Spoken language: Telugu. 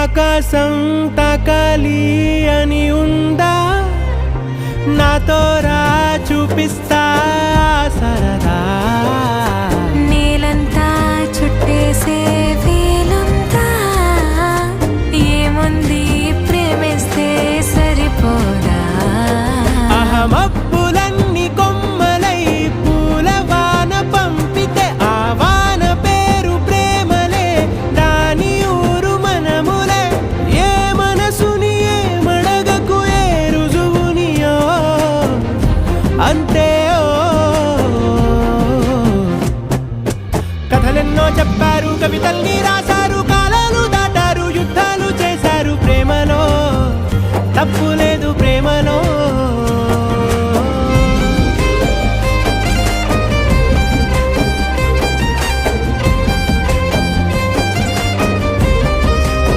ఆకాశం తాకాలి అని ఉందా, నాతో రా చూపిస్తా సరదా. నేలంతా చుట్టేసే వేలుందా, ఏముంది ప్రేమిస్తే సరిపోదా. అహమప్పులన్నీ కొమ్మలై పూల వాన పంపితే ఆ వాన పేరు ప్రేమలే, దాని ఊరు మనములే. ఏ మనసుని ఏ మడగకు ఏ రుజువునియో అంతే